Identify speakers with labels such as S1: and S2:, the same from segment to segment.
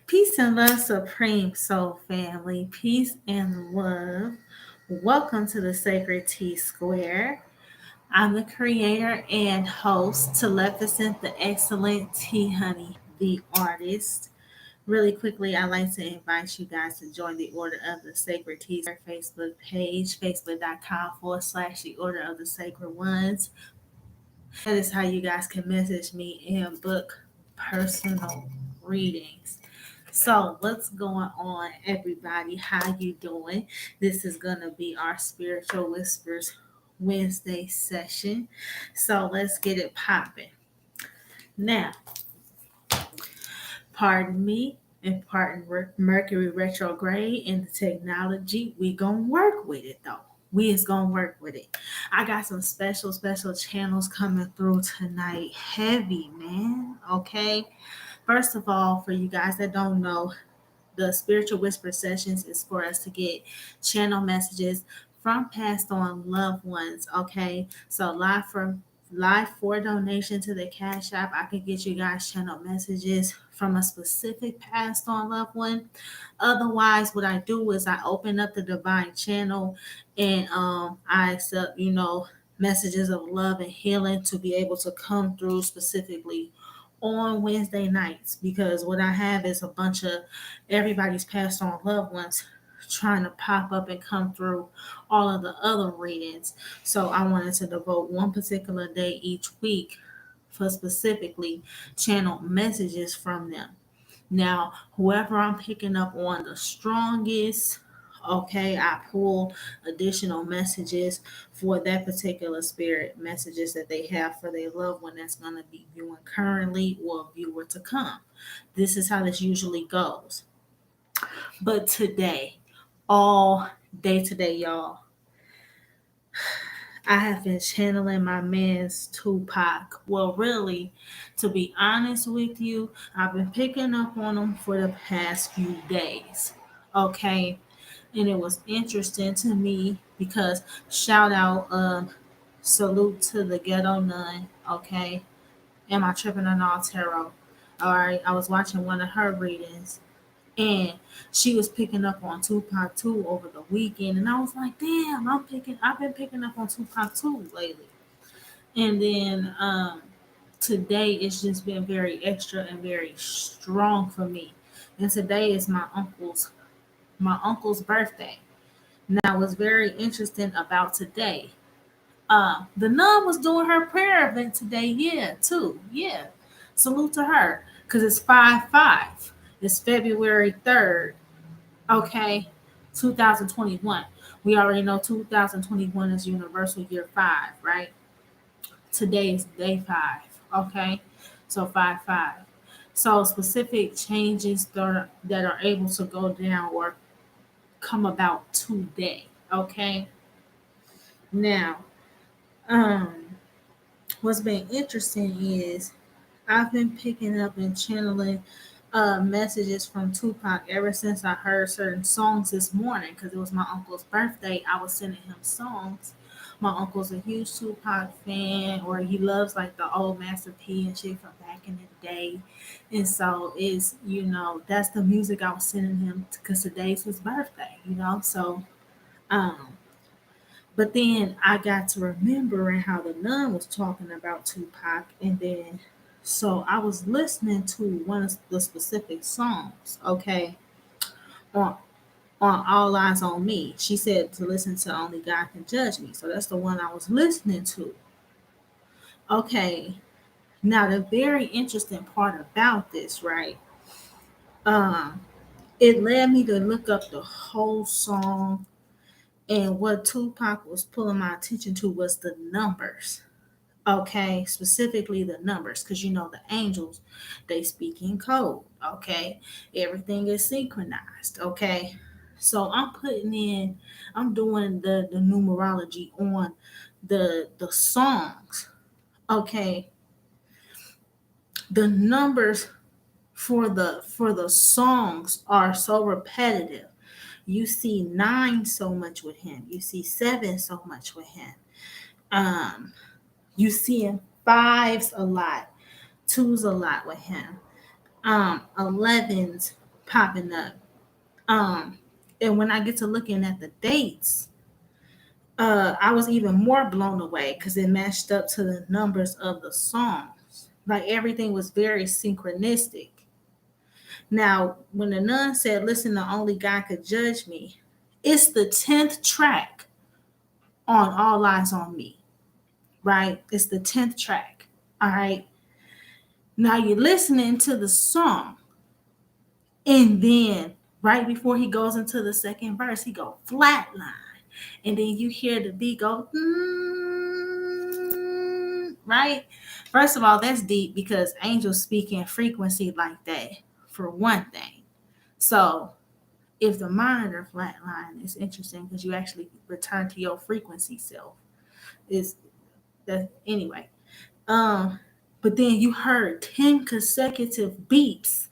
S1: Peace and love, Supreme Soul Family. Peace and love. Welcome to the Sacred Tea Square. I'm the creator and host, Teleficent, the excellent Tea Honey, the artist. Really quickly, I'd like to invite you guys to join the Order of the Sacred Tea Square Facebook page, facebook.com/, the Order of the Sacred Ones. That is how you guys can message me and book personal readings. So what's going on, everybody? How you doing? This is gonna be our Spiritual Whispers Wednesday session. So let's get it popping. Now, pardon me and pardon Mercury retrograde and the technology. We gonna work with it though. We is gonna work with it. I got some special channels coming through tonight. Heavy, man. Okay. First of all, for you guys that don't know, the Spiritual Whisper sessions is for us to get channel messages from passed on loved ones. Okay, so live for donation to the Cash App. I can get you guys channel messages from a specific passed on loved one. Otherwise, what I do is I open up the divine channel and I accept, messages of love and healing to be able to come through specifically on Wednesday nights, because what I have is a bunch of everybody's passed on loved ones trying to pop up and come through all of the other readings. So I wanted to devote one particular day each week for specifically channel messages from them. Now, whoever I'm picking up on the strongest, okay, I pull additional messages for that particular spirit, messages that they have for their loved one that's going to be viewing currently or a viewer to come. This is how this usually goes. But today, all day today, y'all, I have been channeling my man's Tupac. Well, really, to be honest with you, I've been picking up on him for the past few days. Okay. And it was interesting to me because shout out, salute to the ghetto nun. Okay. Am I tripping on all tarot? All right. I was watching one of her readings and she was picking up on Tupac too over the weekend, and I was like, "Damn, I've been picking up on Tupac too lately." And then today it's just been very extra and very strong for me. And today is my uncle's birthday. Now, what's very interesting about today, the nun was doing her prayer event today, yeah, too, yeah. Salute to her, because it's 5/5. It's February 3rd, okay, 2021. We already know 2021 is Universal Year 5, right? Today is day 5, okay? So 5/5. So specific changes that are able to go down or come about today, okay? Now, um, what's been interesting is I've been picking up and channeling messages from Tupac ever since I heard certain songs this morning because it was my uncle's birthday. I was sending him songs. My uncle's a huge Tupac fan, or he loves like the old Master P and shit from back in the day. And so that's the music I was sending him because today's his birthday. So, um, but then I got to remembering how the nun was talking about Tupac, and then so I was listening to one of the specific songs, okay, on All Eyes on Me. She said to listen to Only God Can Judge Me. So that's the one I was listening to. Okay. Now the very interesting part about this, right? Um, it led me to look up the whole song, and what Tupac was pulling my attention to was the numbers. Okay, specifically the numbers, because the angels, they speak in code. Okay, everything is synchronized. Okay, so I'm doing the numerology on the songs. Okay, the numbers for the songs are so repetitive. You see 9 so much with him, you see 7 so much with him. um You seeing fives a lot, twos a lot with him. 11s popping up. And when I get to looking at the dates, I was even more blown away because it matched up to the numbers of the songs. Like everything was very synchronistic. Now, when the nun said, "Listen, the only God could judge me," it's the 10th track on All Eyes on Me, right? It's the 10th track. All right. Now you're listening to the song, and then right before he goes into the second verse, he go flatline. And then you hear the beat go, right? First of all, that's deep because angels speak in frequency like that, for one thing. So if the monitor flatline is interesting because you actually return to your frequency self. Is that anyway? Um, but then you heard 10 consecutive beeps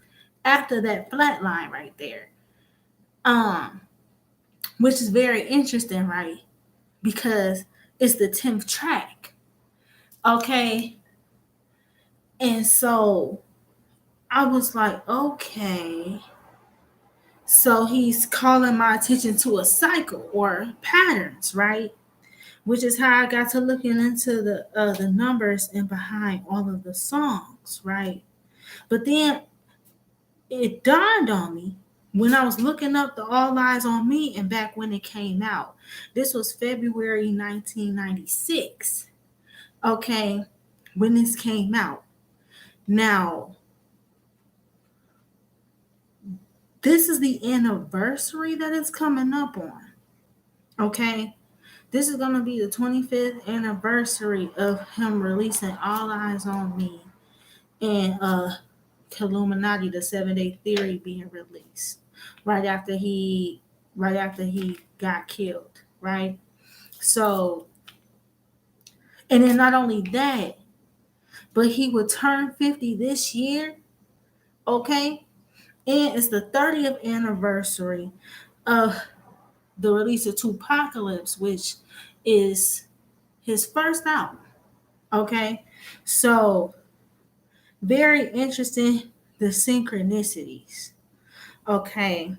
S1: after that flatline right there. Um, which is very interesting, right? Because it's the 10th track. Okay. And so I was like, okay. So he's calling my attention to a cycle or patterns, right? Which is how I got to looking into the numbers and behind all of the songs, right? But then it dawned on me when I was looking up the All Eyes on Me and back when it came out. This was February 1996. Okay, when this came out. Now, this is the anniversary that it's coming up on. Okay, this is going to be the 25th anniversary of him releasing All Eyes on Me and Illuminati, the 7-Day Theory being released right after he got killed, right? So, and then not only that, but he would turn 50 this year, okay? And it's the 30th anniversary of the release of Tupacalypse, which is his first album, okay? So, very interesting, the synchronicities, okay?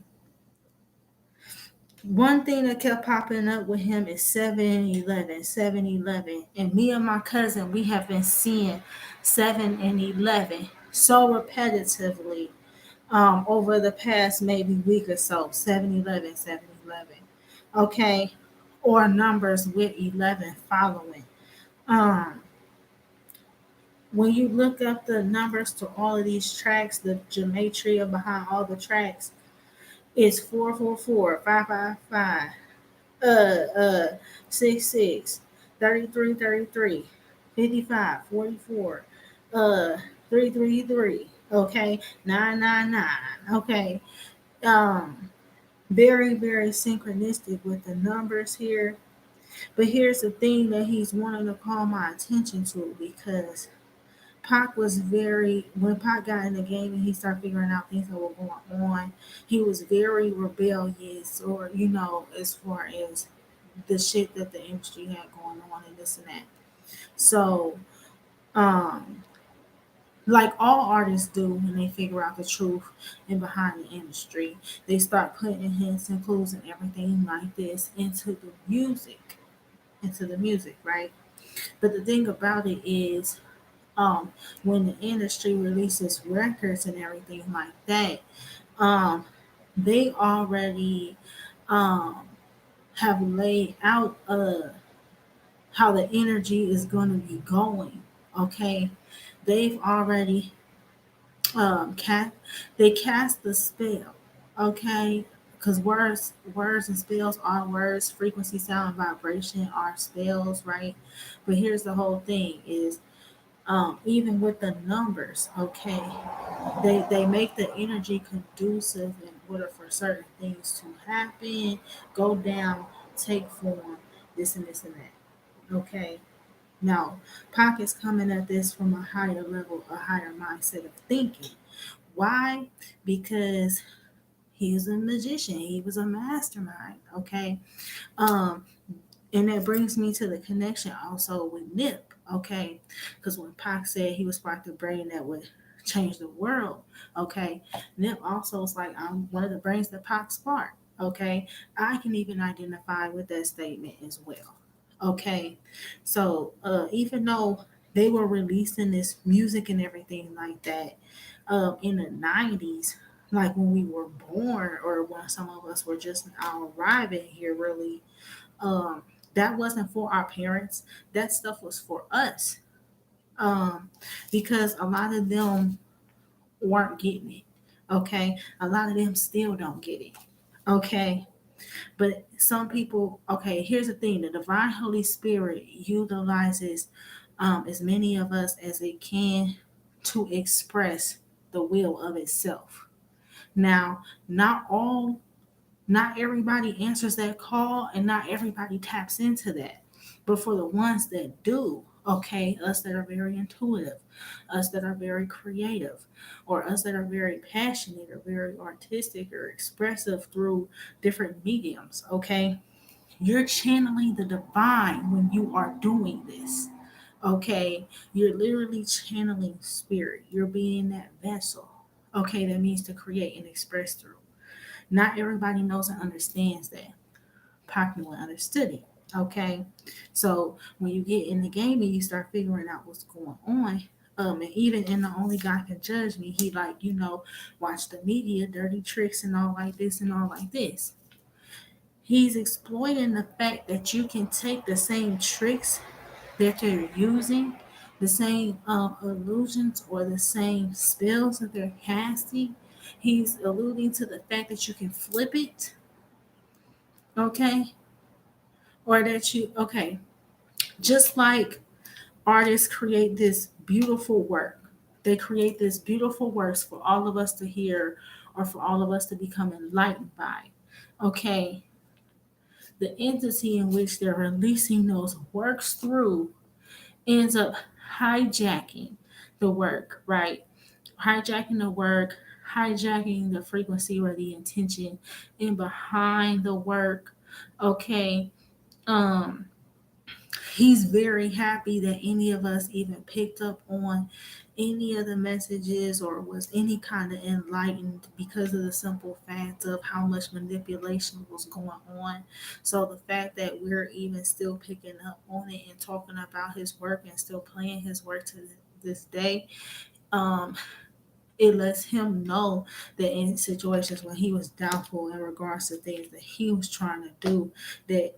S1: One thing that kept popping up with him is 7-11, 7-11. And me and my cousin, we have been seeing 7 and 11 so repetitively over the past maybe week or so. 7-11, 7-11. Okay. Or numbers with 11 following. Um, when you look up the numbers to all of these tracks, the gematria behind all the tracks is 444, 555. 66, 33, 33, 55, 44, 333, okay, 999, okay. Um, very, very synchronistic with the numbers here. But here's the thing that he's wanting to call my attention to because Pac was when Pac got in the game and he started figuring out things that were going on, he was very rebellious, or, as far as the shit that the industry had going on and this and that. So, um, like all artists do when they figure out the truth and behind the industry, they start putting hints and clues and everything like this into the music, right? But the thing about it is, when the industry releases records and everything like that, um, they already um, have laid out how the energy is going to be going. Okay, they've already cast the spell. Okay, because words and spells are words. Frequency, sound, and vibration are spells, right? But here's the whole thing: is even with the numbers, okay, they make the energy conducive in order for certain things to happen, go down, take form, this and this and that. Okay. Now, Pac is coming at this from a higher level, a higher mindset of thinking. Why? Because he's a magician. He was a mastermind. Okay. Um, and that brings me to the connection also with Nip. Okay. Because when Pac said he was sparked the brain that would change the world. Okay. Nip also is like, I'm one of the brains that pop spark. Okay. I can even identify with that statement as well. Okay. So even though they were releasing this music and everything like that in the 90s, like when we were born or when some of us were just now arriving here, really, um, that wasn't for our parents. That stuff was for us. Um, because a lot of them weren't getting it. Okay. A lot of them still don't get it. Okay. But some people, okay, here's the thing, the divine Holy Spirit utilizes as many of us as it can to express the will of itself. Now, not everybody answers that call and not everybody taps into that. But for the ones that do, okay, us that are very intuitive, us that are very creative, or us that are very passionate or very artistic or expressive through different mediums, okay, you're channeling the divine when you are doing this. Okay, you're literally channeling spirit. You're being that vessel. Okay, that means to create and express through. Not everybody knows and understands that. Pacquiao understood it. Okay, so when you get in the game and you start figuring out what's going on, and even in the Only God Can Judge Me, he like, watch the media, dirty tricks and all like this and all like this. He's exploiting the fact that you can take the same tricks that they're using, the same illusions or the same spells that they're casting. He's alluding to the fact that you can flip it, okay? Or that okay, just like artists create this beautiful work, they create this beautiful works for all of us to hear or for all of us to become enlightened by, okay? The entity in which they're releasing those works through ends up hijacking the work, right? Hijacking the work, hijacking the frequency or the intention in behind the work. Okay. Um, he's very happy that any of us even picked up on any of the messages or was any kind of enlightened because of the simple fact of how much manipulation was going on. So the fact that we're even still picking up on it and talking about his work and still playing his work to this day, um, it lets him know that in situations when he was doubtful in regards to things that he was trying to do, that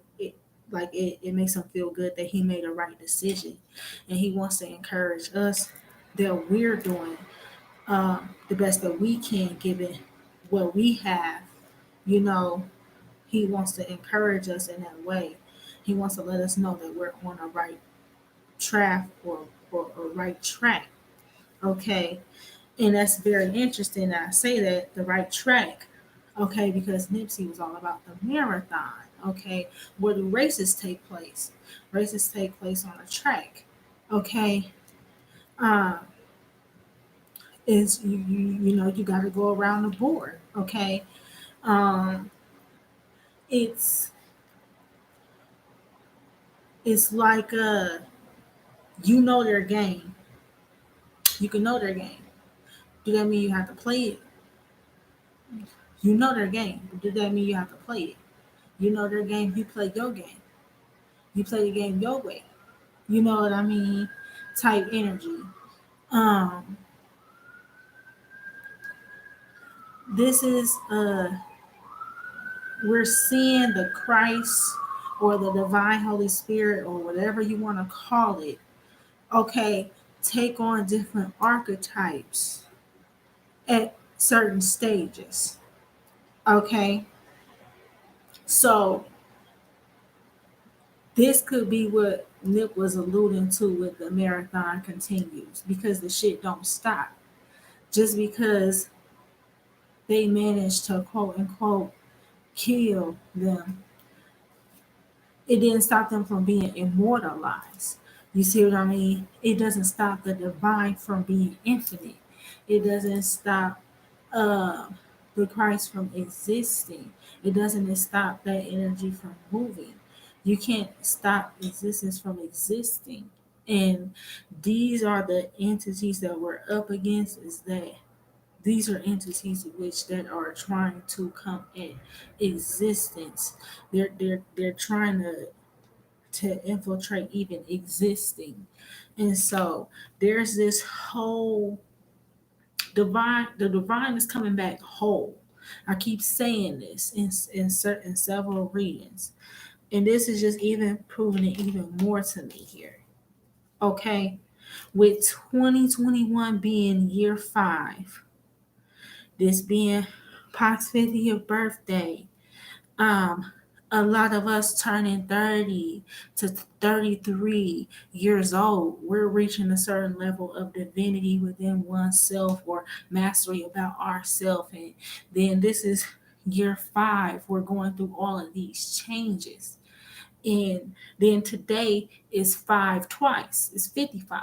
S1: it makes him feel good that he made a right decision. And he wants to encourage us that we're doing the best that we can given what we have. You know, he wants to encourage us in that way. He wants to let us know that we're on a right track or a right track. Okay. And that's very interesting that I say that the right track, okay, because Nipsey was all about the marathon, okay. Where do races take place? Races take place on a track, okay. Um, is you got to go around the board, okay. Um, it's it's like their game. You can know their game. Do that mean you have to play it? You know their game. But do that mean you have to play it? You know their game. You play your game. You play the game your way. You know what I mean? Type energy. Um, this is we're seeing the Christ or the divine Holy Spirit or whatever you want to call it. Okay, take on different archetypes at certain stages. Okay, so this could be what Nip was alluding to with the marathon continues because the shit don't stop. Just because they managed to quote unquote kill them, it didn't stop them from being immortalized. You see what I mean? It doesn't stop the divine from being infinite. It doesn't stop uh, the Christ from existing. It doesn't stop that energy from moving. You can't stop existence from existing And these are the entities that we're up against, is that these are entities which that are trying to come in existence. They're trying to infiltrate even existing. And so there's this whole divine, the divine is coming back whole. I keep saying this in certain several readings. And this is just even proving it even more to me here. Okay. With 2021 being year 5, this being Pac's 50th birthday, um, a lot of us turning 30 to 33 years old, we're reaching a certain level of divinity within oneself or mastery about ourself. And then this is year 5. We're going through all of these changes. And then today is 5 twice. It's 55.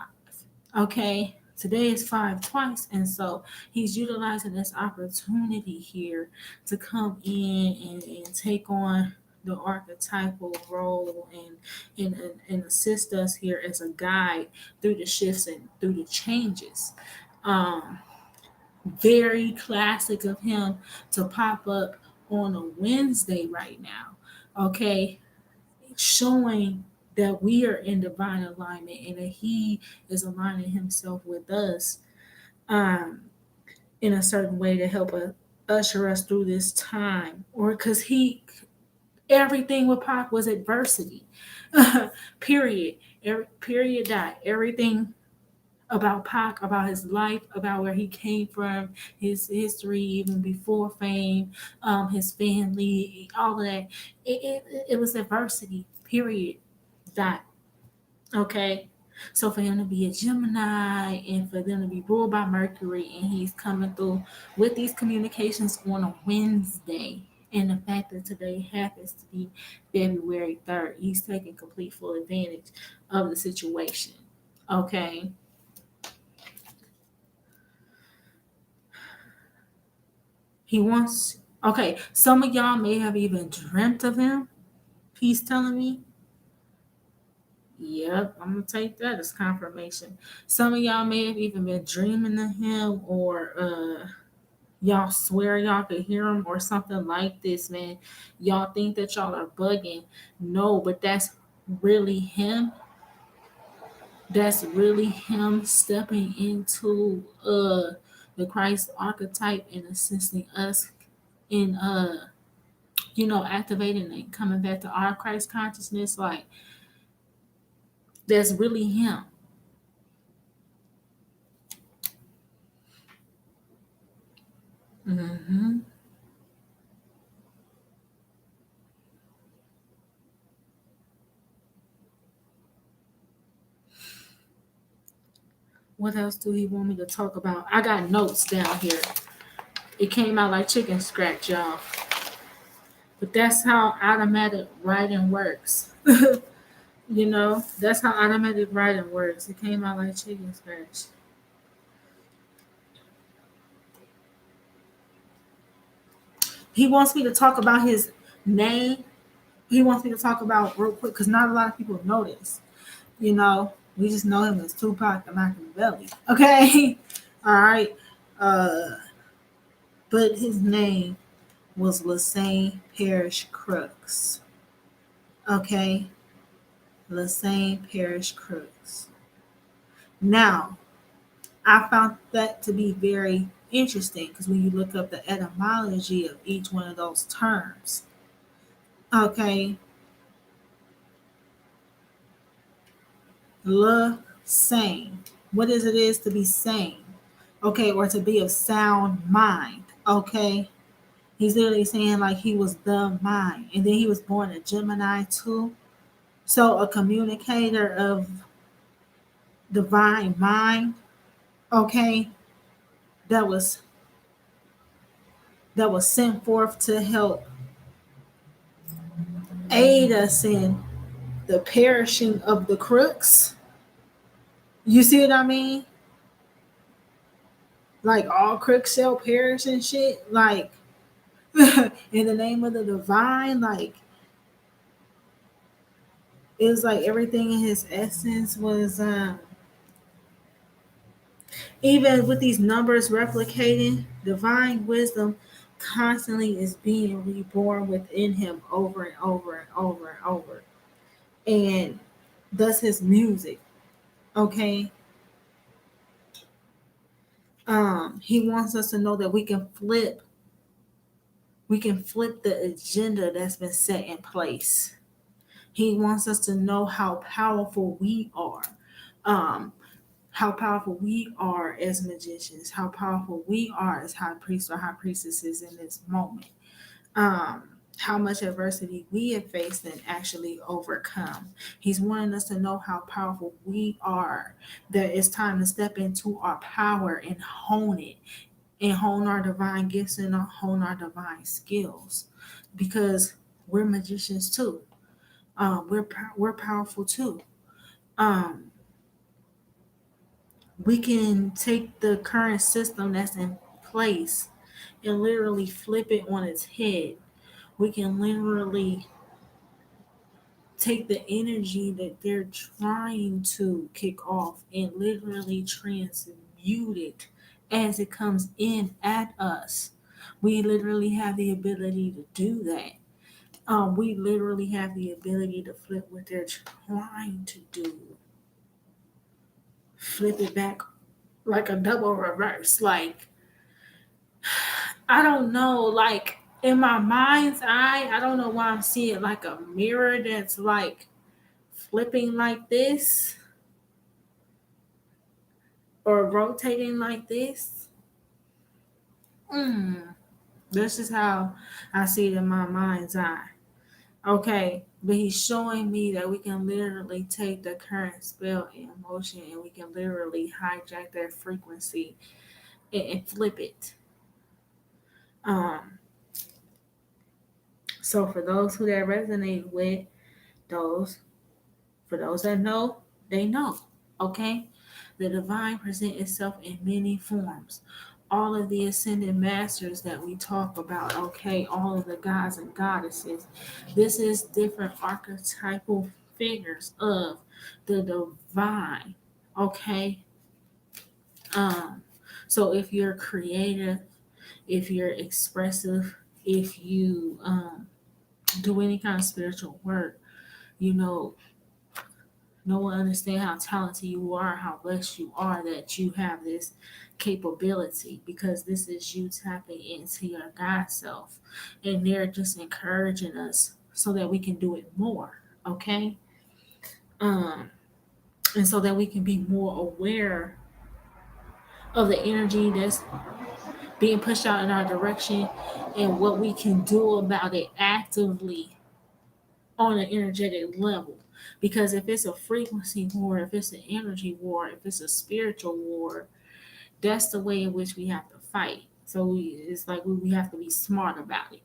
S1: Okay. Today is 5 twice. And so he's utilizing this opportunity here to come in and take on the archetypal role and assist us here as a guide through the shifts and through the changes. Um, Very classic of him to pop up on a Wednesday right now. Okay, showing that we are in divine alignment and that he is aligning himself with us um, in a certain way to help usher us through this time. Or because everything with Pac was adversity. Period. Period. Dot. Everything about Pac, about his life, about where he came from, his history, even before fame, his family, all of that. It was adversity. Period. Dot. Okay. So for him to be a Gemini and for them to be ruled by Mercury, and he's coming through with these communications on a Wednesday. And the fact that today happens to be February 3rd, he's taking complete full advantage of the situation. Okay. He wants, okay, some of y'all may have even dreamt of him. He's telling me. Yep, I'm gonna take that as confirmation. Some of y'all may have even been dreaming of him, or y'all swear y'all could hear him, or something like this, man. Y'all think that y'all are bugging. No, but that's really him. That's really him stepping into the Christ archetype and assisting us in activating and coming back to our Christ consciousness. Like, that's really him. Hmm. What else do he want me to talk about? I got notes down here. It came out like chicken scratch, y'all. But that's how automatic writing works. That's how automatic writing works. It came out like chicken scratch. He wants me to talk about his name. He wants me to talk about real quick because not a lot of people know this. We just know him as Tupac the Machiavelli. Okay, all right. Uh, but his name was Lassane Parish Crooks. Okay, Lassane Parish Crooks. Now, I found that to be very interesting because when you look up the etymology of each one of those terms, okay, sane. What is it is to be sane? Okay, or to be of sound mind. Okay, he's literally saying like he was the mind, and then he was born a Gemini too. So a communicator of divine mind. Okay, that was sent forth to help aid us in the perishing of the crooks. You see what I mean? Like all crooks shall perish and shit. Like in the name of the divine, like It was like everything in his essence was even with these numbers replicating, divine wisdom constantly is being reborn within him over and over and over and over. And thus his music. Okay. He wants us to know that we can flip the agenda that's been set in place. He wants us to know um, how powerful we are as magicians, how powerful we are as high priests or high priestesses in this moment. How much adversity we have faced and actually overcome. He's wanting us to know how powerful we are, that it's time to step into our power and hone it, and hone our divine gifts and hone our divine skills, because we're magicians too. We're powerful too. Um, we can take the current system that's in place and literally flip it on its head. We can literally take the energy that they're trying to kick off and literally transmute it as it comes in at us. We literally have the ability to do that. We literally have the ability to flip what they're trying to do, flip it back like a double reverse. Like, I don't know, like in my mind's eye, I don't know why I'm seeing like a mirror that's like flipping like this or rotating like this. Mm, this is how I see it in my mind's eye. Okay, but he's showing me that we can literally take the current spell in motion and we can literally hijack that frequency and flip it. Um, so for those who that resonate with those, for those that know, they know. Okay, the divine present itself in many forms. All of the ascended masters that we talk about, okay, all of the gods and goddesses. This is different archetypal figures of the divine, okay? Um, so if you're creative, if you're expressive, if you do any kind of spiritual work, you know, no one understand how talented you are, how blessed you are that you have this capability, because this is you tapping into your God self, and they're just encouraging us so that we can do it more. Okay. Um, and so that we can be more aware of the energy that's being pushed out in our direction and what we can do about it actively on an energetic level. Because if it's a frequency war, if it's an energy war, if it's a spiritual war, that's the way in which we have to fight. So it's like we have to be smart about it.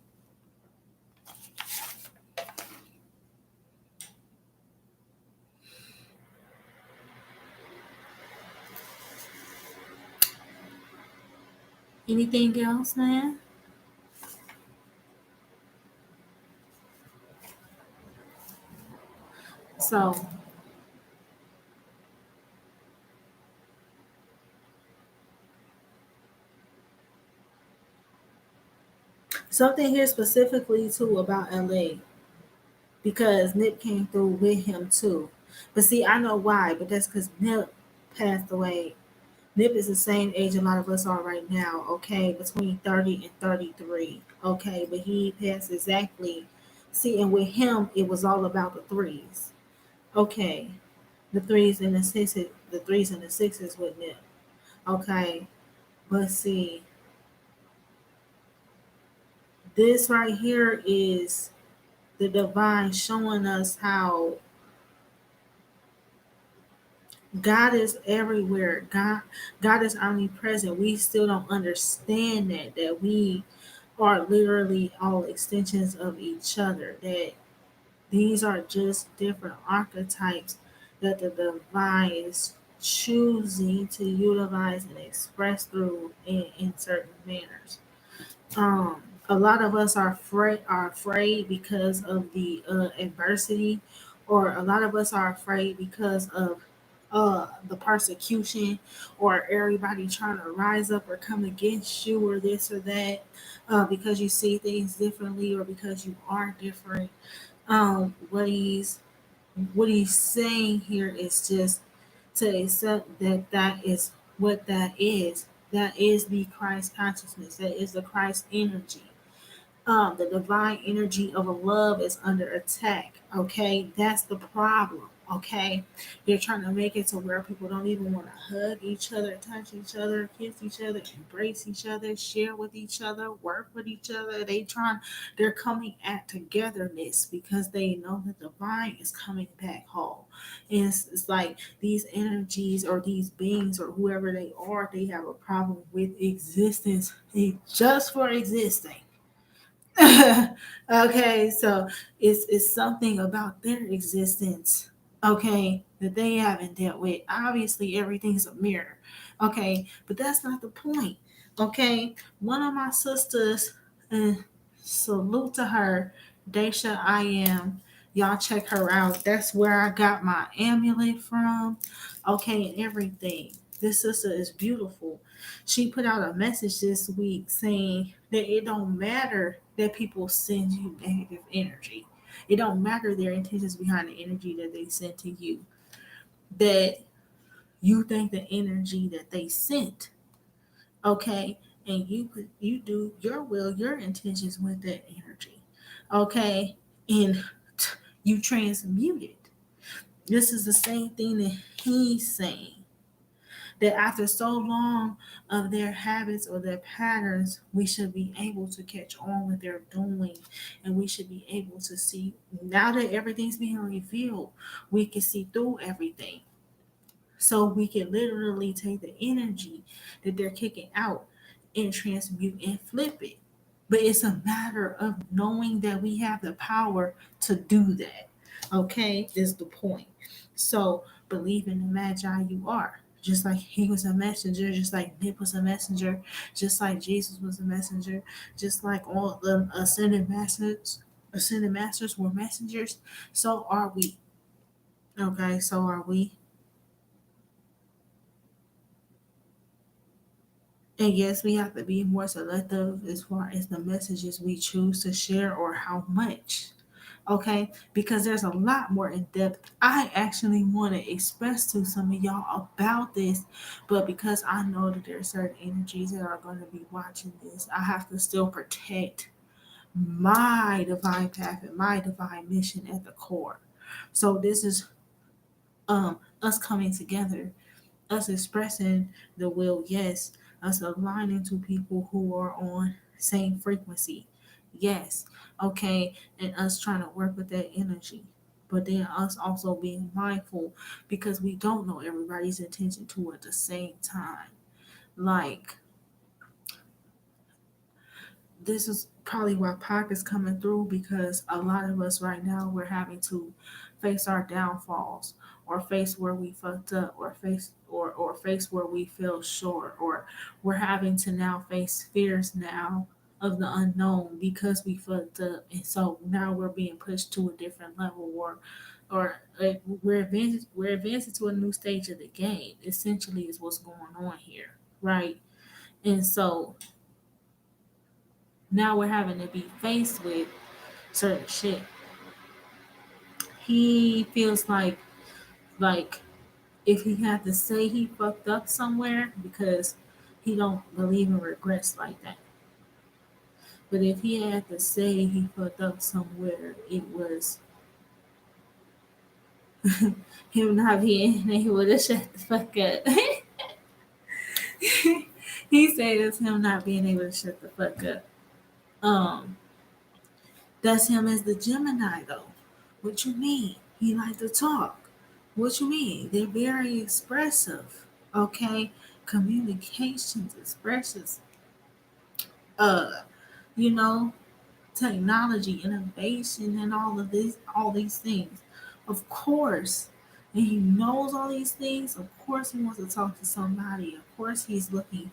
S1: Anything else, man? So something here specifically too about LA, because Nip came through with him too. But see, I know why, but that's because Nip passed away. Nip is the same age a lot of us are right now, okay, between 30 and 33, okay, but he passed exactly. See, and with him, it was all about the threes, okay, the threes and the sixes with Nip, okay, but see, this right here is the divine showing us how God is everywhere. God is omnipresent. We still don't understand that we are literally all extensions of each other. That these are just different archetypes that the divine is choosing to utilize and express through in certain manners. A lot of us are afraid because of the adversity or a lot of us are afraid because of the persecution, or everybody trying to rise up or come against you, or this or that, because you see things differently, or because you are different. What he's saying here is just to accept that that is what that is. That is the Christ consciousness. That is the Christ energy. The divine energy of a love is under attack. Okay, that's the problem. Okay, they're trying to make it to where people don't even want to hug each other, touch each other, kiss each other, embrace each other, share with each other, work with each other. They're coming at togetherness because they know that the divine is coming back home. And it's like these energies or these beings or whoever they are, they have a problem with existence, just for existing. Okay, so it's something about their existence, okay, that they haven't dealt with. Obviously, everything's a mirror, okay, but that's not the point, okay. One of my sisters, and salute to her, Daisha. I am. Y'all check her out. That's where I got my amulet from, okay, and everything. This sister is beautiful. She put out a message this week saying that it don't matter that people send you negative energy. It don't matter their intentions behind the energy that they sent to you. That you think the energy that they sent, okay, and you do your will, your intentions with that energy, okay, and you transmute it. This is the same thing that he's saying, that after so long of their habits or their patterns, we should be able to catch on what they're doing, and we should be able to see, now that everything's being revealed, we can see through everything. So we can literally take the energy that they're kicking out and transmute and flip it. But it's a matter of knowing that we have the power to do that. Okay, is the point. So believe in the magi you are. Just like he was a messenger, just like Nip was a messenger, just like Jesus was a messenger, just like all the ascended masters were messengers, so are we. Okay, so are we. And yes, we have to be more selective as far as the messages we choose to share or how much. Okay, because there's a lot more in depth I actually want to express to some of y'all about this, but because I know that there are certain energies that are going to be watching this, I have to still protect my divine path and my divine mission at the core. So this is us coming together, us expressing the will, yes, us aligning to people who are on same frequency, yes, okay, and us trying to work with that energy. But then us also being mindful because we don't know everybody's intention too at the same time. Like, this is probably why Pac is coming through, because a lot of us right now, we're having to face our downfalls, or face where we fucked up, or face where we fell short, or we're having to now face fears now of the unknown because we fucked up, and so now we're being pushed to a different level, or we're advancing to a new stage of the game. Essentially, is what's going on here, right? And so now we're having to be faced with certain shit. He feels like if he had to say he fucked up somewhere, because he don't believe in regrets like that. But if he had to say he fucked up somewhere, it was him not being able to shut the fuck up. He said it's him not being able to shut the fuck up. Um, that's him as the Gemini though. What you mean? He like to talk. What you mean? They're very expressive. Okay? Communications, expressions, uh, you know, technology, innovation, and all these things. Of course. And he knows all these things. Of course he wants to talk to somebody. Of course he was looking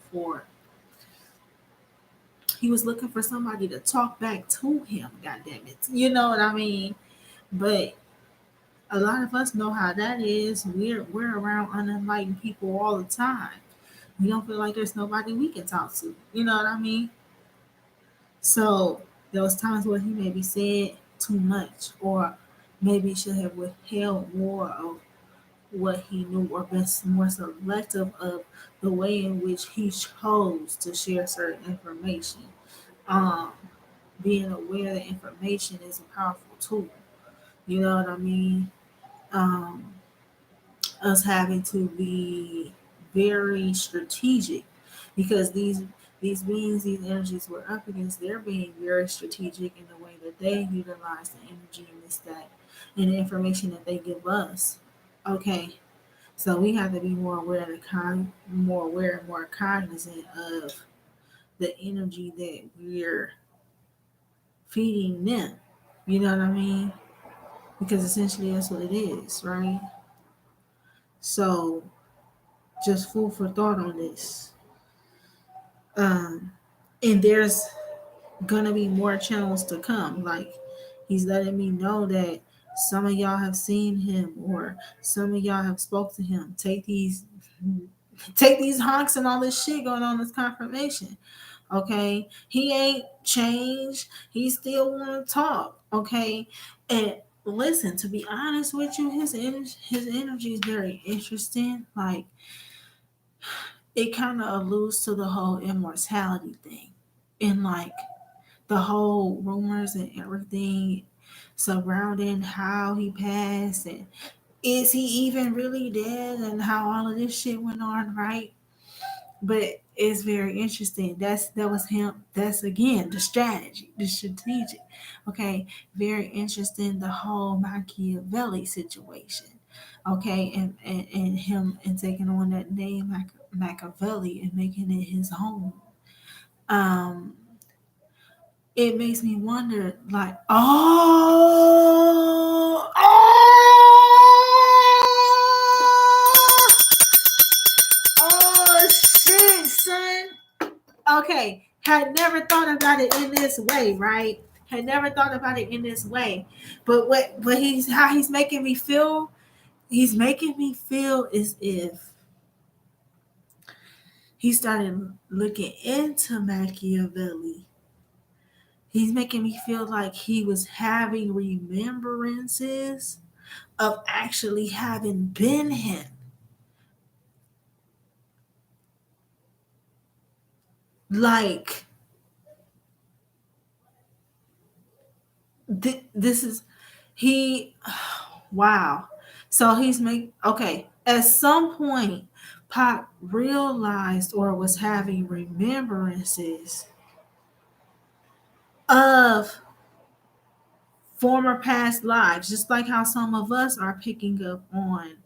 S1: for somebody to talk back to him, god damn it. You know what I mean? But A lot of us know how that is. We're around unenlightened people all the time. We don't feel like there's nobody we can talk to. You know what I mean? So there was times where he maybe said too much, or maybe should have withheld more of what he knew, or been more selective of the way in which he chose to share certain information. Um, Being aware that information is a powerful tool. You know what I mean? Um, us having to be very strategic, because these beings, these energies we're up against, they're being very strategic in the way that they utilize the energy and this, that, and the information that they give us. Okay, so we have to be more aware of more aware and more cognizant of the energy that we're feeding them. You know what I mean? Because essentially that's what it is, right? So just food for thought on this. Um, and there's gonna be more channels to come. Like, he's letting me know that some of y'all have seen him, or some of y'all have spoke to him. Take these honks and all this shit going on as confirmation. Okay, he ain't changed. He still want to talk. Okay, and listen. To be honest with you, his energy is very interesting. Like, it kind of alludes to the whole immortality thing, and like the whole rumors and everything surrounding how he passed, and is he even really dead, and how all of this shit went on, right? But it's very interesting. That was him. That's again the strategy, the strategic. Okay, very interesting. The whole Machiavelli situation. Okay, and him and taking on that name Machiavelli and making it his home. Um, it makes me wonder, like, oh shit, son. Okay, had never thought about it in this way, right? Had never thought about it in this way. But what he's how he's making me feel as if he started looking into Machiavelli. He's making me feel like he was having remembrances of actually having been him. Like, this is he wow. So he's make okay. At some point, Pop realized or was having remembrances of former past lives, just like how some of us are picking up on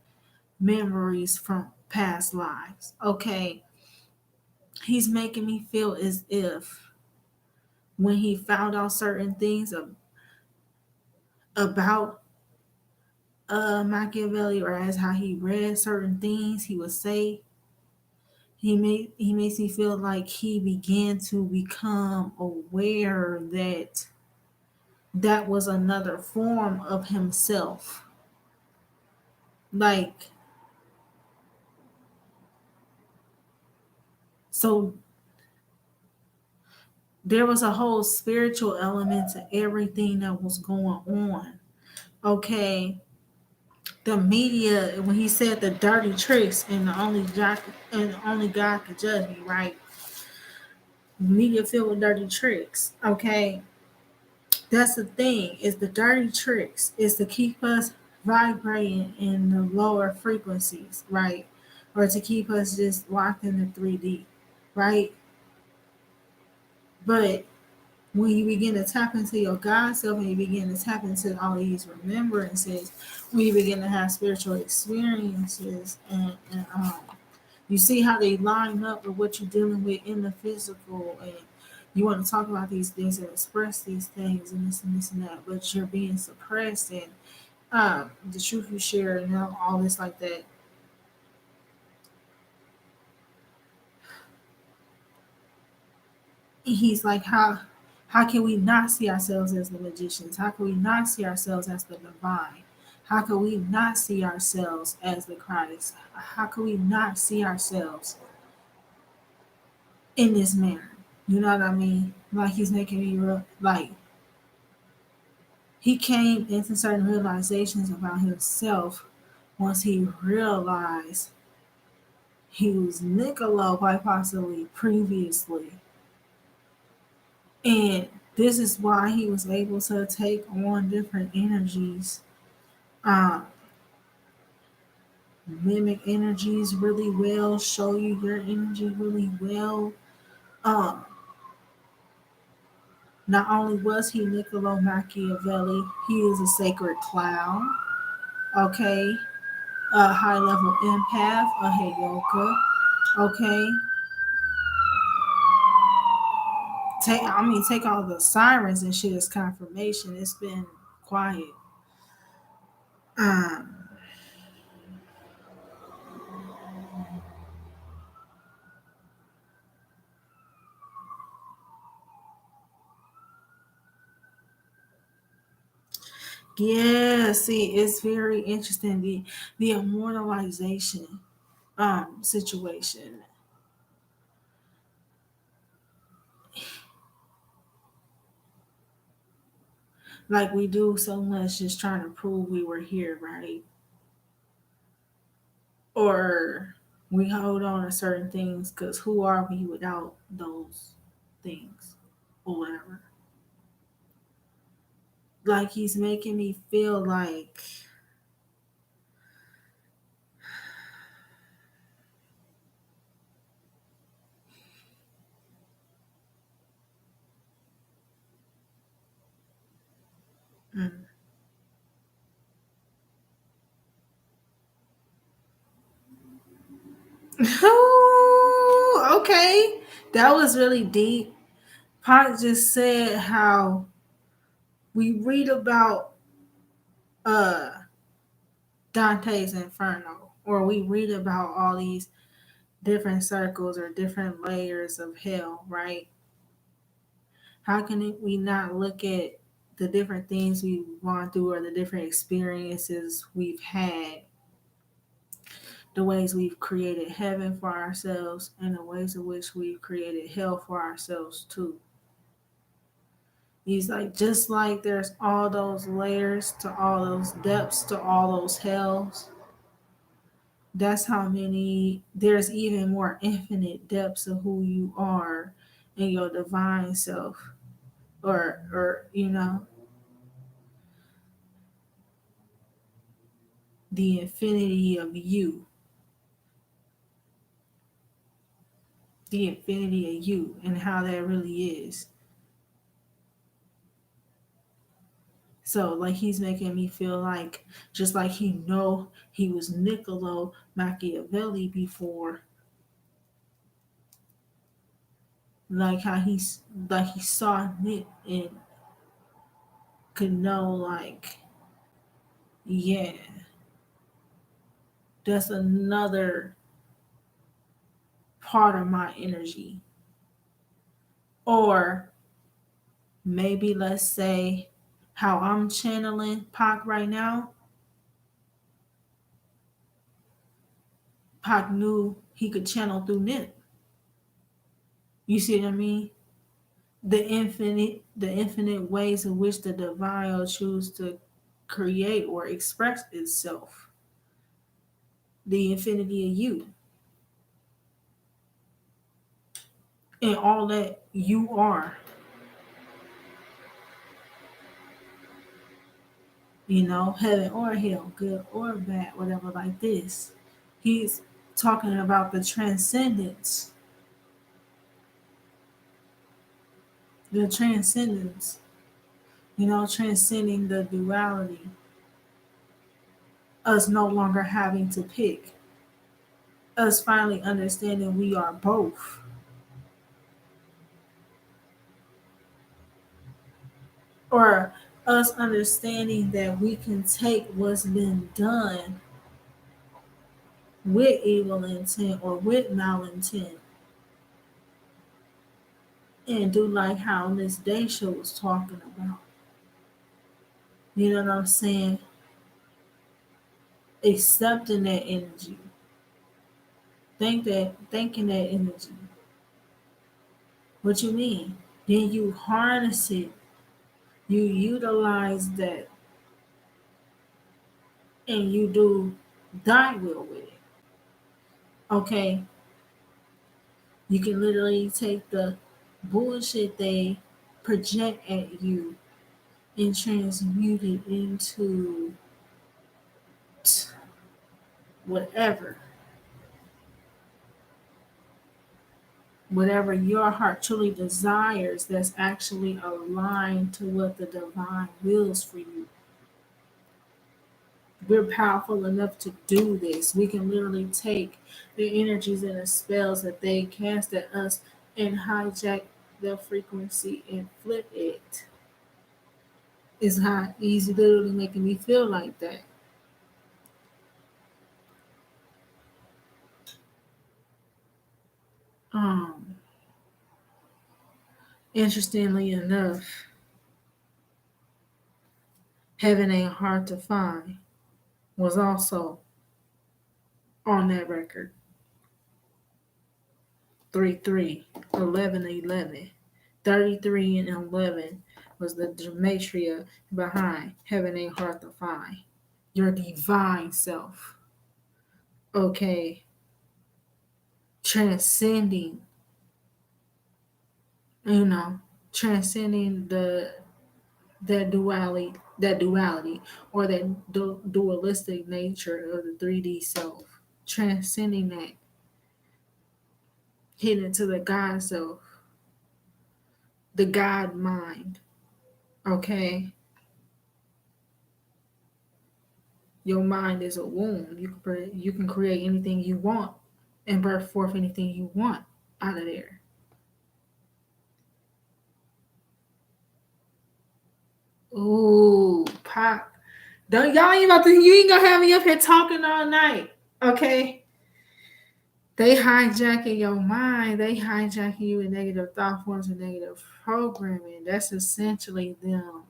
S1: memories from past lives. Okay, he's making me feel as if when he found out certain things about Machiavelli, or as how he read certain things, he would say he makes me feel like he began to become aware that that was another form of himself. Like, so there was a whole spiritual element to everything that was going on. Okay, the media, when he said the dirty tricks and only God could judge me, right? Media filled with dirty tricks. Okay, that's the thing. Is the dirty tricks is to keep us vibrating in the lower frequencies, right? Or to keep us just locked in the 3D, right? But when you begin to tap into your God self, and you begin to tap into all these remembrances, when you begin to have spiritual experiences, and you see how they line up with what you're dealing with in the physical, and you want to talk about these things and express these things and this and that, but you're being suppressed, and the truth you share and all this like that. He's like, how can we not see ourselves as the magicians? How can we not see ourselves as the divine? How could we not see ourselves as the Christ? How could we not see ourselves in this manner? You know what I mean? Like he's making me real, like he came into certain realizations about himself once he realized he was Niccolo quite possibly previously. And this is why he was able to take on different energies, um, mimic energies really well, show you your energy really well. Um, Not only was he Niccolo Machiavelli, he is a sacred clown, okay, a high level empath, a heyoka, okay. Take all the sirens and shit as confirmation. It's been quiet. Um, yeah, see, it's very interesting the immortalization situation. Like we do so much just trying to prove we were here, right? Or we hold on to certain things because who are we without those things or whatever. Like he's making me feel like mm. Ooh, okay, that was really deep. Pot just said how we read about uh Dante's Inferno, or we read about all these different circles or different layers of hell, right? How can we not look at the different things we've gone through or the different experiences we've had, the ways we've created heaven for ourselves, and the ways in which we've created hell for ourselves too? He's like, just like there's all those layers to all those depths to all those hells, that's how many, there's even more infinite depths of who you are in your divine self, or the infinity of you, the infinity of you, and how that really is. So like he's making me feel like, just like he know he was Niccolo Machiavelli before, like how he saw it and could know, like, yeah, that's another part of my energy. Or maybe let's say how I'm channeling Pac right now. Pac knew he could channel through Nip. You see what I mean? The infinite ways in which the divine will choose to create or express itself. The infinity of you and all that you are, heaven or hell, good or bad, whatever, like this. He's talking about the transcendence, the transcendence, transcending the duality, us no longer having to pick, us finally understanding we are both, or us understanding that we can take what's been done with evil intent or with malintent and do like how Miss Daisha was talking about. You know what I'm saying? accepting that energy, thinking that energy. What you mean? Then you harness it, you utilize that, and you do thy will with it. Okay, you can literally take the bullshit they project at you and transmute it into whatever, whatever your heart truly desires that's actually aligned to what the divine wills for you. We're powerful enough to do this. We can literally take the energies and the spells that they cast at us and hijack the frequency and flip it. Is how easy literally making me feel like that. Um, Interestingly enough, Heaven Ain't Hard to Find was also on that record. 3 3, 11 11. 33 and 11 was the gematria behind Heaven Ain't Hard to Find. Your divine self. Okay. Transcending, you know, transcending that duality or that dualistic nature of the 3D self. Transcending that, hitting into the God self, the God mind. Okay. Your mind is a womb. You can create anything you want and birth forth anything you want out of there. Ooh, pop. Don't y'all ain't about to you ain't gonna have me up here talking all night. Okay. They hijacking your mind. They hijacking you with negative thought forms and negative programming. That's essentially them,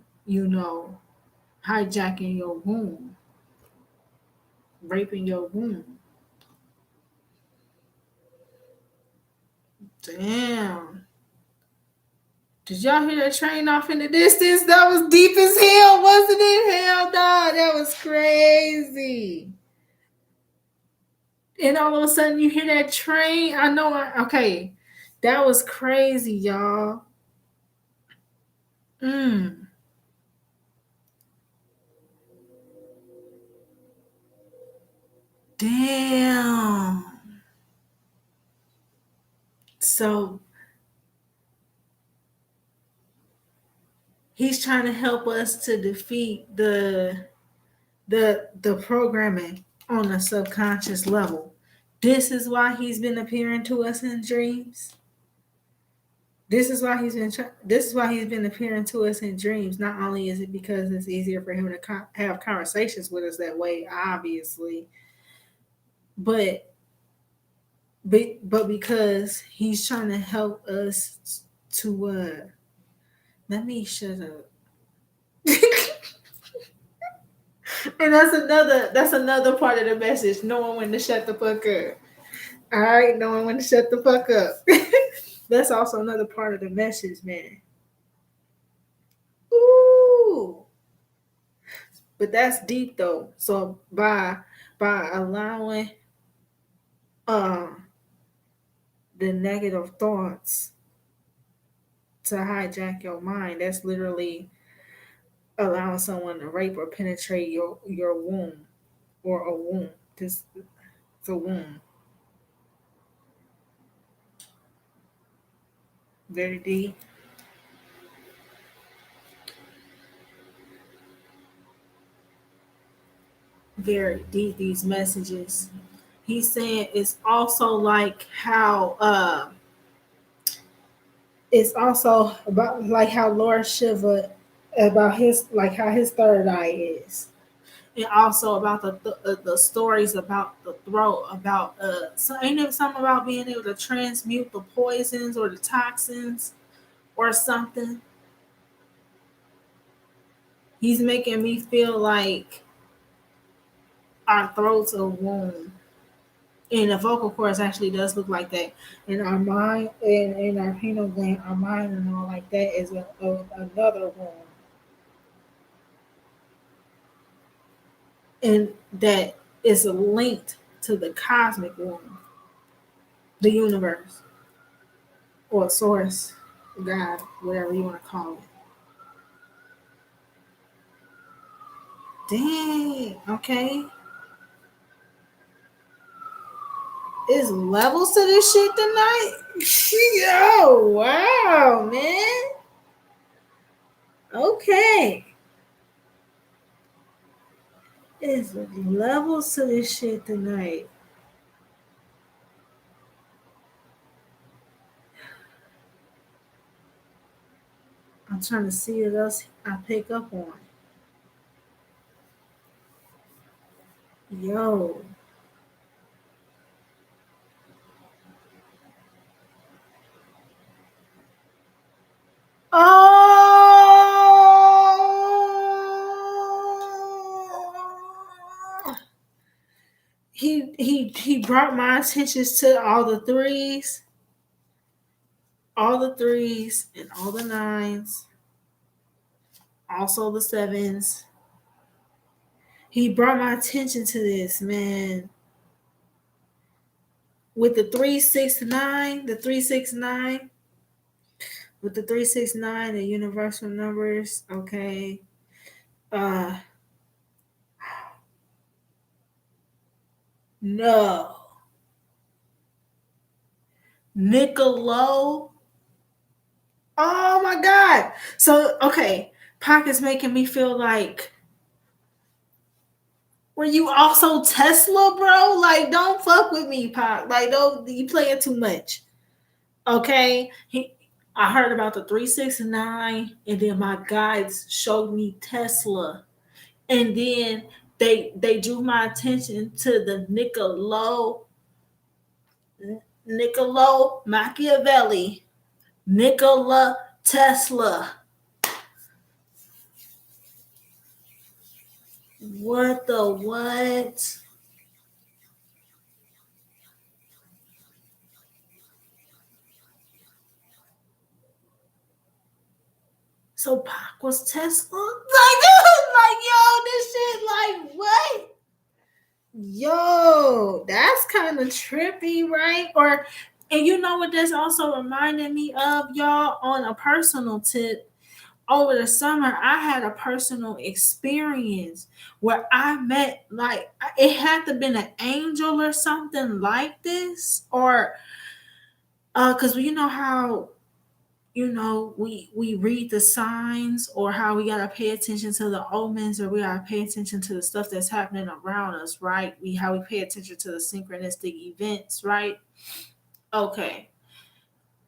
S1: hijacking your womb, raping your womb. Damn. Did y'all hear that train off in the distance? That was deep as hell, wasn't it? Hell no, that was crazy. And all of a sudden you hear that train. Okay. That was crazy, y'all. Mm. Damn. So he's trying to help us to defeat the programming on a subconscious level. This is why he's been appearing to us in dreams. This is why he's been appearing to us in dreams. Not only is it because it's easier for him to have conversations with us that way, obviously, but because he's trying to help us to let me shut up. And that's another part of the message, knowing when to shut the fuck up. All right, knowing when to shut the fuck up. That's also another part of the message, man. Ooh. But that's deep though. So by allowing the negative thoughts to hijack your mind, that's literally allowing someone to rape or penetrate your womb or a womb. This it's a womb. Very deep. Very deep, these messages. He's saying it's also like how it's also about like how Lord Shiva, about his like how his third eye is, and also about the stories about the throat, about so ain't there something about being able to transmute the poisons or the toxins or something. He's making me feel like our throats a womb. And the vocal cords actually does look like that. And our mind and in our pineal gland, our mind and all like that is another womb. And that is linked to the cosmic womb, the universe, or source, God, whatever you want to call it. Dang, okay. It's levels to this shit tonight. Yo, wow, man. Okay. It's levels to this shit tonight. I'm trying to see what else I pick up on. Yo. Oh. He brought my attention to all the threes and all the nines, also the sevens. He brought my attention to this, man. With the 369, with the 369, the universal numbers, okay. Uh no. Nicolo. Oh my god. So okay, Pac is making me feel like, were you also Tesla, bro? Like, don't fuck with me, Pac. Like, don't, you playing too much. Okay. I heard about the 369, and then my guides showed me Tesla. And then they drew my attention to the Niccolo Machiavelli, Nikola Tesla. What the what? So Pac was Tesla? Like, yo, this shit, like, what? Yo, that's kind of trippy, right? Or, and you know what that's also reminding me of, y'all, on a personal tip. Over the summer, I had a personal experience where I met, like, it had to been an angel or something like this, or because you know how, we read the signs, or how we gotta pay attention to the omens, or we gotta pay attention to the stuff that's happening around us, right? How we pay attention to the synchronistic events, right? Okay.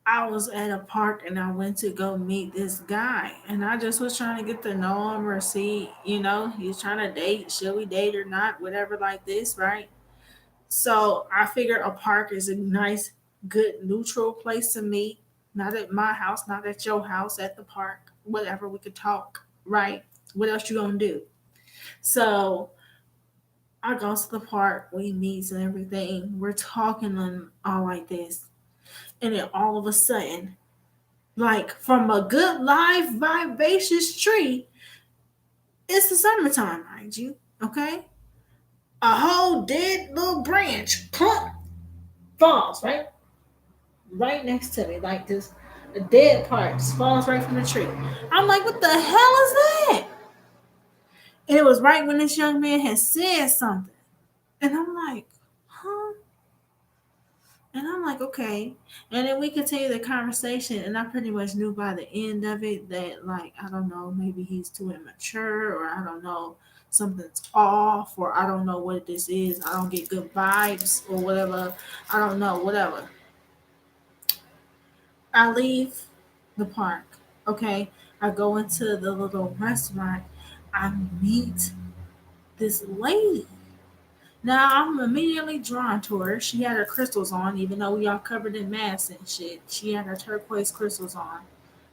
S1: I was at a park and I went to go meet this guy, and I just was trying to get to know him, or see, he's trying to date, should we date or not, whatever, like this, right? So I figured a park is a nice, good, neutral place to meet. Not at my house, not at your house, at the park, whatever, we could talk, right? What else you gonna do? So I go to the park, we meet and everything. We're talking and all like this. And then all of a sudden, like from a good live vivacious tree, it's the summertime, mind you. Okay? A whole dead little branch plump falls right next to me, like this. A dead part just falls right from the tree. I'm like, what the hell is that? And it was right when this young man had said something. And I'm like, huh? And I'm like, okay. And then we continue the conversation, and I pretty much knew by the end of it that, like, I don't know, maybe he's too immature, or I don't know, something's off, or I don't know what this is. I don't get good vibes, or whatever. I don't know, whatever. I leave the park. Okay. I go into the little restaurant. I meet this lady. Now I'm immediately drawn to her. She had her crystals on, even though we all covered in masks and shit. She had her turquoise crystals on.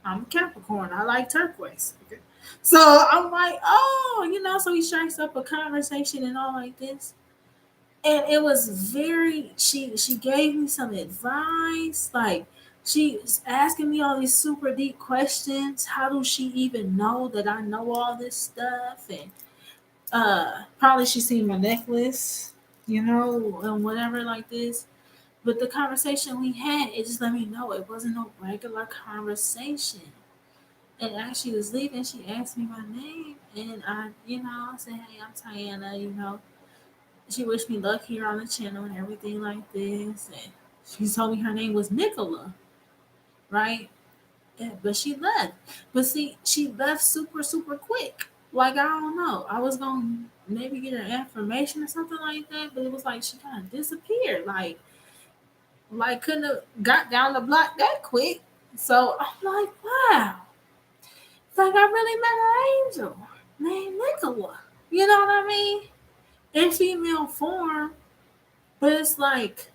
S1: I'm a Capricorn. I like turquoise. Okay. So I'm like, oh, so he strikes up a conversation and all like this. And it was very she gave me some advice. Like she was asking me all these super deep questions. How does she even know that I know all this stuff? And probably she seen my necklace, and whatever like this. But the conversation we had, it just let me know it wasn't no regular conversation. And as she was leaving, she asked me my name, and I said, "Hey, I'm Tiana." She wished me luck here on the channel and everything like this. And she told me her name was Nicola, right? Yeah, but she left. But see, she left super, super quick. Like, I don't know. I was going to maybe get her information or something like that, but it was like she kind of disappeared. Like couldn't have got down the block that quick. So I'm like, wow. It's like I really met an angel named Nicola. You know what I mean? In female form. But it's like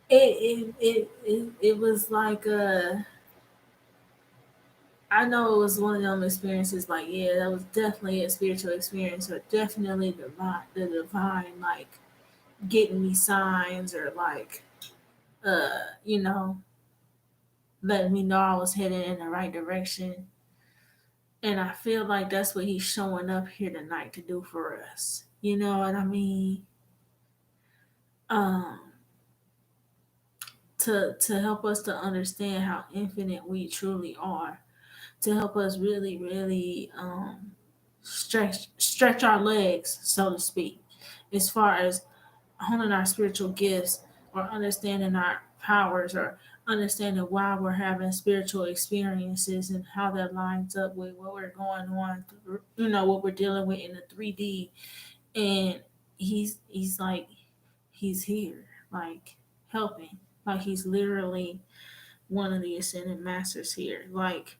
S1: it was like I know it was one of them experiences like yeah that was definitely a spiritual experience or definitely the divine like getting me signs or like you know letting me know I was heading in the right direction, and I feel like that's what he's showing up here tonight to do for us, you know what I mean. um to help us to understand how infinite we truly are, to help us really, really stretch our legs, so to speak, as far as honing our spiritual gifts or understanding our powers or understanding why we're having spiritual experiences and how that lines up with what we're going on, what we're dealing with in the 3D. And he's like he's here, like helping, like he's literally one of the ascended masters here, like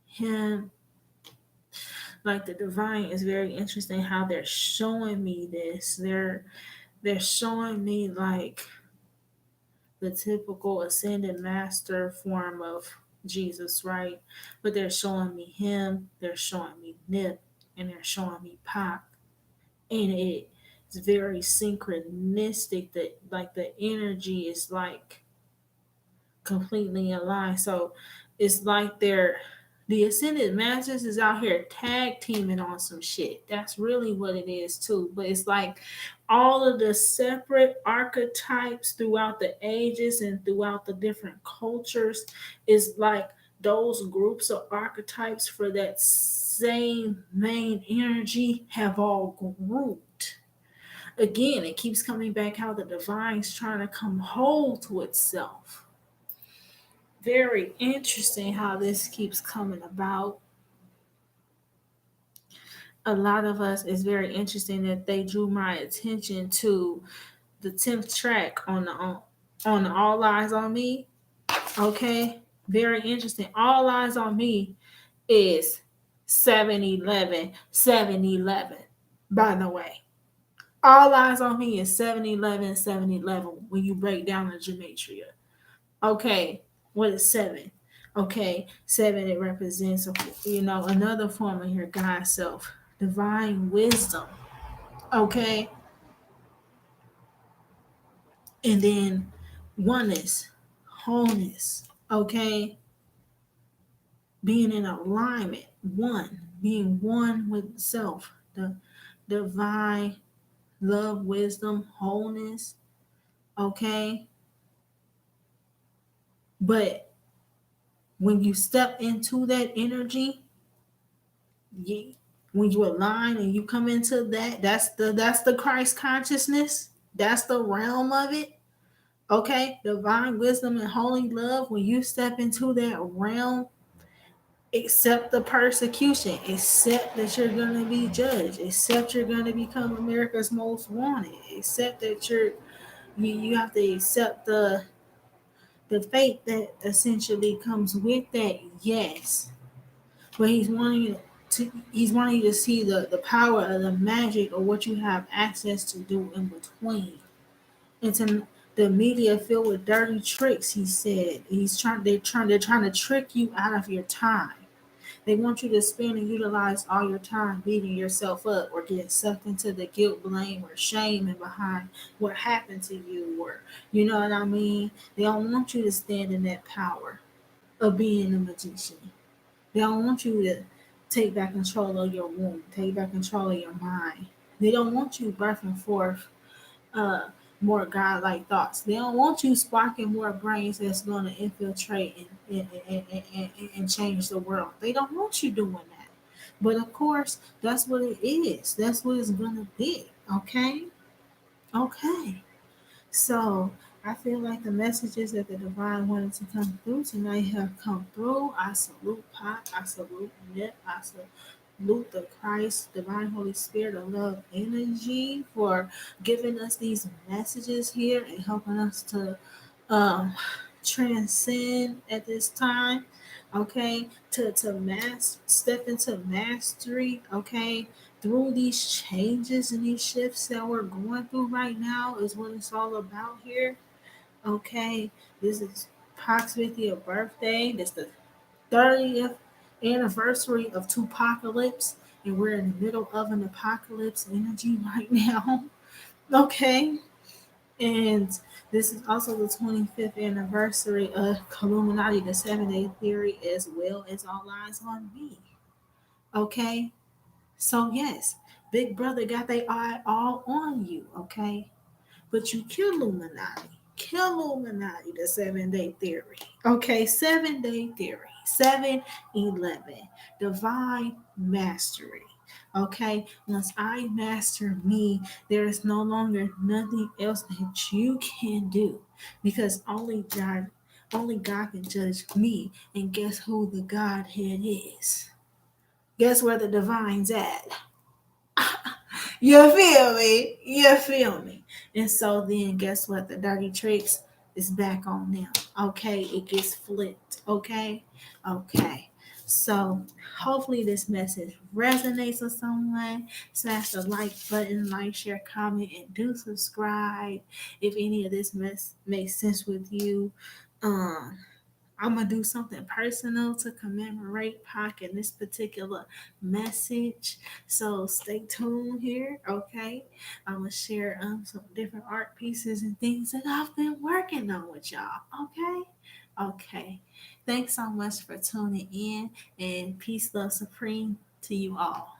S1: him. Like the divine is very interesting how they're showing me this. They're showing me like the typical ascended master form of Jesus, right? But they're showing me him, they're showing me Nip, and they're showing me Pop. And it's very synchronistic that like the energy is like completely aligned. So it's like the ascended masters is out here tag teaming on some shit. That's really what it is too. But it's like all of the separate archetypes throughout the ages and throughout the different cultures is like those groups of archetypes for that same main energy have all grouped. Again, it keeps coming back how the divine's trying to come whole to itself. Very interesting how this keeps coming about. A lot of us, it's very interesting that they drew my attention to the 10th track on All Eyes on Me. Okay, very interesting. All Eyes on Me is 7-11, 7-11. By the way, All Eyes on Me is 7-11, 7-11 when you break down the gematria. Okay, what is seven? Okay, seven, it represents another form of your God self, divine wisdom. Okay, and then oneness, wholeness. Okay, being in alignment, being one with self, the divine love, wisdom, wholeness. Okay, but when you step into that energy, you, when you align and you come into that's the Christ consciousness. That's the realm of it. Okay, divine wisdom and holy love. When you step into that realm, accept the persecution, accept that you're going to be judged, accept you're going to become America's most wanted, accept that you have to accept the fate that essentially comes with that. Yes, but he's wanting you to see the power of the magic of what you have access to do in between. And to the media filled with dirty tricks, he said. They're trying to trick you out of your time. They want you to spend and utilize all your time beating yourself up or getting sucked into the guilt, blame, or shame and behind what happened to you, or you know what I mean? They don't want you to stand in that power of being a magician. They don't want you to take back control of your womb, take back control of your mind. They don't want you birthing forth uh, more godlike thoughts. They don't want you sparking more brains that's going to infiltrate and change the world. They don't want you doing that. But of course, that's what it is. That's what it's going to be. Okay? Okay. So I feel like the messages that the divine wanted to come through tonight have come through. I salute Pot. I salute Nip. I salute the Christ, divine Holy Spirit of love energy for giving us these messages here and helping us to um, transcend at this time. Okay, step into mastery. Okay, through these changes and these shifts that we're going through right now is what it's all about here. Okay, this is Pac's 50th birthday. This is the 30th anniversary of Tupacalypse, and we're in the middle of an apocalypse energy right now. Okay, and this is also the 25th anniversary of Illuminati, the 7 Day Theory, as well as All Eyes on Me. Okay, so yes, Big Brother got their eye all on you. Okay, but you kill Illuminati. Kill Illuminati, the 7 Day Theory. Okay, 7 Day Theory. 7-11. Divine Mastery. Okay, once I master me, there is no longer nothing else that you can do because only God can judge me. And guess who the Godhead is? Guess where the divine's at? You feel me? You feel me? And so then guess what? The dirty tricks is back on them. Okay, it gets flipped. Okay, okay. So hopefully this message resonates with someone. Smash the like button, like, share, comment, and do subscribe. If any of this makes sense with you, um, I'm gonna do something personal to commemorate Pac in this particular message. So stay tuned here, okay? I'm gonna share some different art pieces and things that I've been working on with y'all, okay? Okay. Thanks so much for tuning in, and peace, love supreme to you all.